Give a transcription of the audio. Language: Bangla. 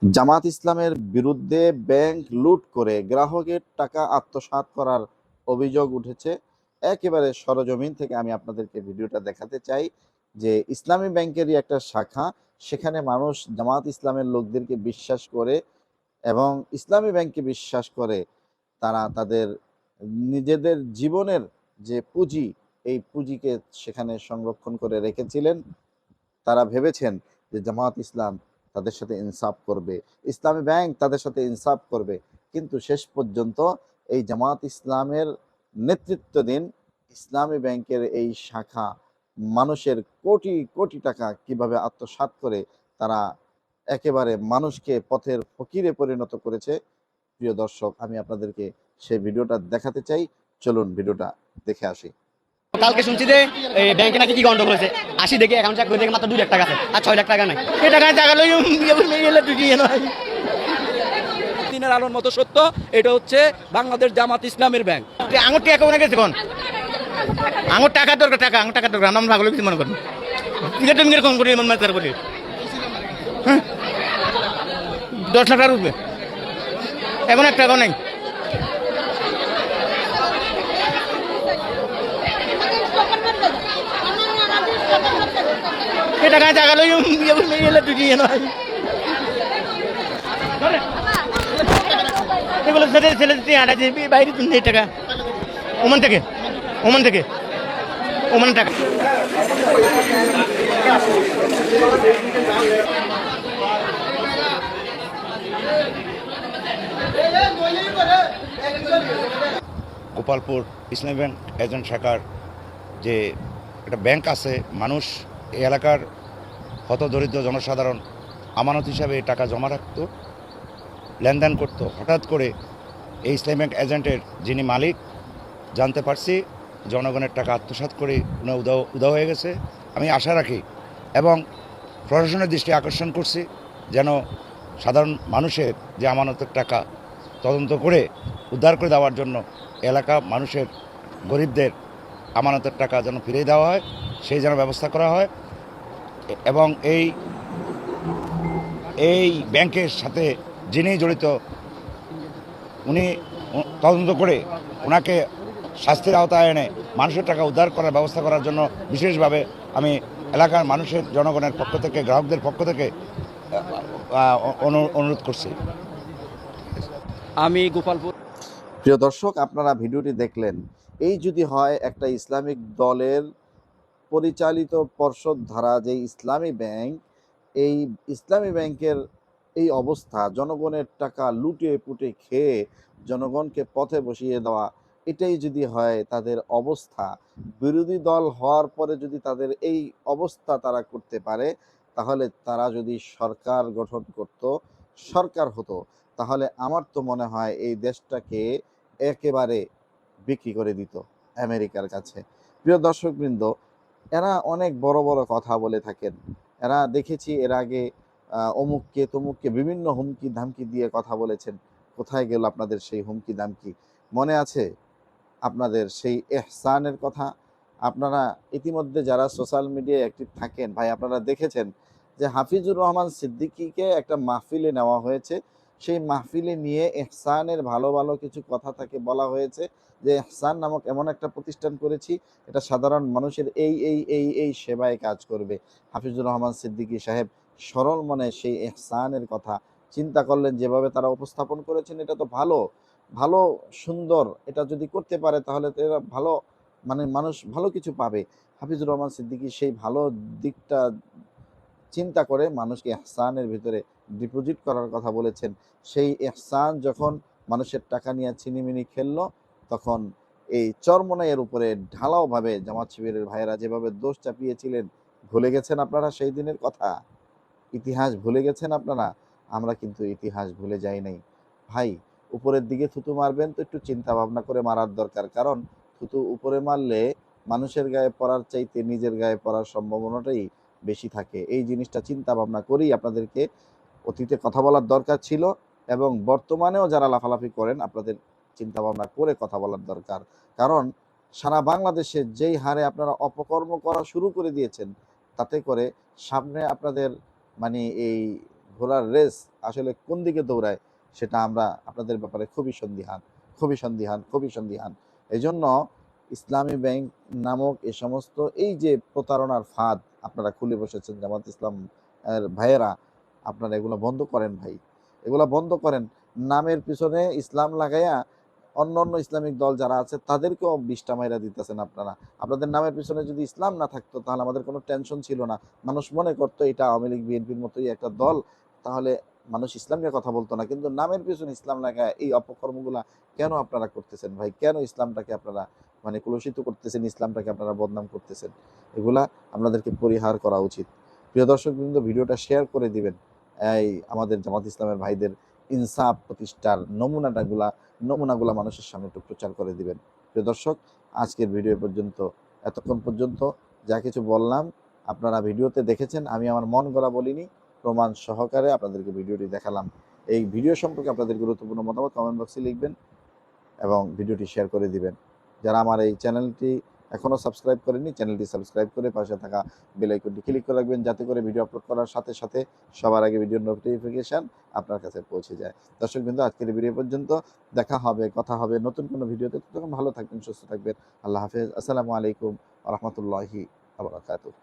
জামাত ইসলামের বিরুদ্ধে ব্যাংক লুট করে গ্রাহকের টাকা আত্মসাৎ করার অভিযোগ উঠেছে। একেবারে সরজমিন থেকে আমি আপনাদেরকে ভিডিওটা দেখাতে চাই যে ইসলামী ব্যাংকেরই একটা শাখা, সেখানে মানুষ জামাত ইসলামের লোকদেরকে বিশ্বাস করে এবং ইসলামী ব্যাংককে বিশ্বাস করে তারা তাদের নিজেদের জীবনের যে পুঁজি, এই পুঁজিকে সেখানে সংরক্ষণ করে রেখেছিলেন। তারা ভেবেছেন যে জামাত ইসলাম তাদের সাথে ইনসাফ করবে, ইসলামী ব্যাংক তাদের সাথে ইনসাফ করবে, কিন্তু শেষ পর্যন্ত এই জামাত ইসলামের নেতৃত্বাধীন ইসলামী ব্যাংকের এই শাখা মানুষের কোটি কোটি টাকা কিভাবে আত্মসাৎ করে তারা একেবারে মানুষকে পথের ফকিরে পরিণত করেছে। প্রিয় দর্শক, আমি আপনাদেরকে সেই ভিডিওটা দেখাতে চাই, চলুন ভিডিওটা দেখে আসি। কালকে শুনছি যে ব্যাংকে নাকি কি গন্ডগোল হয়েছে, আসি দেখি অ্যাকাউন্ট চেক করে দেখে মাত্র 2 লাখ টাকা আছে আর 6 লাখ টাকা নাই। এই টাকা লই গেলে তুই নয়। দিনের আলোর মতো সত্য, এটা হচ্ছে বাংলাদেশ জামাত ইসলামের ব্যাংক। আঙুর টাকা কোনে গেছে কোন আঙুর টাকা দরকার, আঙুর টাকা দরকার, আমরা ভাগলো কিছু মনে করেন তুমি কোন করে মন মাতার বলি 10 লাখ টাকা উঠবে, এখন এক টাকাও নাই। এই টাকা লই গেলে তুই নয়। এগুলো ছেলে বাইরে তুমি এই টাকা ওমান থেকে ওমান টাকা। গোপালপুর ইসলামী ব্যাংক এজেন্ট শাখার যে একটা ব্যাংক আছে, মানুষ এই এলাকার হতদরিদ্র জনসাধারণ আমানত হিসাবে টাকা জমা রাখত, লেনদেন করত। হঠাৎ করে এই ইসলামী ব্যাংক এজেন্টের যিনি মালিক জানতে পারছি জনগণের টাকা আত্মসাৎ করে উনি উধাও হয়ে গেছে। আমি আশা রাখি এবং প্রশাসনের দৃষ্টি আকর্ষণ করছি যেন সাধারণ মানুষের যে আমানতের টাকা তদন্ত করে উদ্ধার করে দেওয়ার জন্য এলাকা মানুষের গরিবদের আমানতের টাকা যেন ফিরিয়ে দেওয়া হয়, সেই যেন ব্যবস্থা করা হয়। এবং এই ব্যাংকের সাথে যিনি জড়িত উনি তদন্ত করে ওনাকে শাস্তির আওতায় এনে মানুষের টাকা উদ্ধার করার ব্যবস্থা করার জন্য বিশেষভাবে আমি এলাকার মানুষের জনগণের পক্ষ থেকে, গ্রাহকদের পক্ষ থেকে অনুরোধ করছি। আমি গোপালপুর। প্রিয় দর্শক, আপনারা ভিডিওটি দেখলেন। এই যদি হয় একটা ইসলামিক দলের পরিচালিত পর্ষদ ধারা যে ইসলামী ব্যাংক, এই ইসলামী ব্যাংকের এই অবস্থা, জনগণের টাকা লুটে পুটে খেয়ে জনগণকে পথে বসিয়ে দেওয়া, এটাই যদি হয় তাদের অবস্থা, বিরোধী দল হওয়ার পরে যদি তাদের এই অবস্থা তারা করতে পারে, তাহলে তারা যদি সরকার গঠন করত, সরকার হতো, তাহলে আমার তো মনে হয় এই দেশটাকে একেবারে বিক্রি করে দিত আমেরিকার কাছে। প্রিয় দর্শকবৃন্দ, এরা অনেক বড় বড় কথা বলে থাকেন। এরা দেখেছি এর আগে অমুককে তমুককে বিভিন্ন হুমকি ধামকি দিয়ে কথা বলেছেন। কোথায় গেল আপনাদের সেই হুমকি ধামকি? মনে আছে আপনাদের সেই এহসানের কথা? আপনারা ইতিমধ্যে যারা সোশ্যাল মিডিয়ায় অ্যাক্টিভ থাকেন ভাই, আপনারা দেখেছেন যে হাফিজুর রহমান সিদ্দিকীকে একটা মাহফিলে নেওয়া হয়েছে। সেই মাহফিলে নিয়ে এহসানের ভালো ভালো কিছু কথা তাকে বলা হয়েছে যে এহসান নামক এমন একটা প্রতিষ্ঠান করেছি, এটা সাধারণ মানুষের এই সেবায় কাজ করবে। হাফিজুর রহমান সিদ্দিকী সাহেব সরল মনে সেই এহসানের কথা চিন্তা করলেন, যেভাবে তারা উপস্থাপন করেছেন এটা তো ভালো ভালো সুন্দর, এটা যদি করতে পারে তাহলে তো এরা ভালো, মানে মানুষ ভালো কিছু পাবে। হাফিজুর রহমান সিদ্দিকী সেই ভালো দিকটা চিন্তা করে মানুষকে এহসানের ভিতরে ডিপোজিট করার কথা বলেছেন। সেই এহসান যখন মানুষের টাকা নিয়ে ছিনিমিনি খেললো, তখন এই চরমোনাইয়ের উপরে ঢালাওভাবে জামাত শিবিরের ভাইয়েরা যেভাবে দোষ চাপিয়েছিলেন, ভুলে গেছেন আপনারা সেই দিনের কথা? ইতিহাস ভুলে গেছেন আপনারা? আমরা কিন্তু ইতিহাস ভুলে যাই নাই ভাই। উপরের দিকে থুতু মারবেন তো একটু চিন্তা ভাবনা করে মারার দরকার, কারণ থুতু উপরে মারলে মানুষের গায়ে পড়ার চাইতে নিজের গায়ে পড়ার সম্ভাবনাটাই বেশি থাকে। এই জিনিসটা চিন্তা ভাবনা করেই আপনাদেরকে অতীতে কথা বলার দরকার ছিল, এবং বর্তমানেও যারা লাফালাফি করেন আপনাদের চিন্তা ভাবনা করে কথা বলার দরকার। কারণ সারা বাংলাদেশে যেই হারে আপনারা অপকর্ম করা শুরু করে দিয়েছেন, তাতে করে সামনে আপনাদের মানে এই ঘোড়ার রেস আসলে কোন দিকে দৌড়ায় সেটা আমরা আপনাদের ব্যাপারে খুবই সন্দিহান। এই জন্য ইসলামী ব্যাংক নামক এই সমস্ত এই যে প্রতারণার ফাঁদ আপনারা খুলে বসেছেন জামাত ইসলাম এর ভাইয়েরা, আপনারা এগুলো বন্ধ করেন ভাই, এগুলো বন্ধ করেন। নামের পিছনে ইসলাম লাগাইয়া অন্য অন্য ইসলামিক দল যারা আছে তাদেরকেও বিষ্ঠা মাইরা দিতেছেন আপনারা। আপনাদের নামের পিছনে যদি ইসলাম না থাকতো তাহলে আমাদের কোনো টেনশন ছিল না, মানুষ মনে করতো এটা আওয়ামী লীগ বিএনপির মতোই একটা দল, তাহলে মানুষ ইসলাম নিয়ে কথা বলতো না। কিন্তু নামের পিছনে ইসলাম লাগায় এই অপকর্মগুলা কেন আপনারা করতেছেন ভাই? কেন ইসলামটাকে আপনারা মানে কলুষিত করতেছেন, ইসলামটাকে আপনারা বদনাম করতেছেন? এগুলা আপনাদেরকে পরিহার করা উচিত। প্রিয় দর্শকবৃন্দ, ভিডিওটা শেয়ার করে দিবেন এই আমাদের জামাত ইসলামের ভাইদের ইনসাফ প্রতিষ্ঠার নমুনাগুলা মানুষের সামনে একটু প্রচার করে দিবেন। প্রিয় দর্শক, আজকের ভিডিও পর্যন্ত, এতক্ষণ পর্যন্ত যা কিছু বললাম আপনারা ভিডিওতে দেখেছেন, আমি আমার মন গড়া বলিনি, প্রমাণ সহকারে আপনাদেরকে ভিডিওটি দেখালাম। এই ভিডিও সম্পর্কে আপনাদের গুরুত্বপূর্ণ মতামত কমেন্ট বক্সে লিখবেন এবং ভিডিওটি শেয়ার করে দিবেন। যারা আমার এই চ্যানেলটি এখনও সাবস্ক্রাইব করেনি, চ্যানেলটি সাবস্ক্রাইব করে পাশে থাকা বেল আইকনটি ক্লিক করে রাখবেন, যাতে করে ভিডিও আপলোড করার সাথে সাথে সবার আগে ভিডিওর নোটিফিকেশান আপনার কাছে পৌঁছে যায়। দর্শকবৃন্দ, আজকের এই ভিডিও পর্যন্ত, দেখা হবে, কথা হবে নতুন কোনো ভিডিওতে। তখন ভালো থাকবেন, সুস্থ থাকবেন। আল্লাহ হাফেজ। আসসালামু আলাইকুম ওয়া রাহমাতুল্লাহি ওয়া বারাকাতুহু।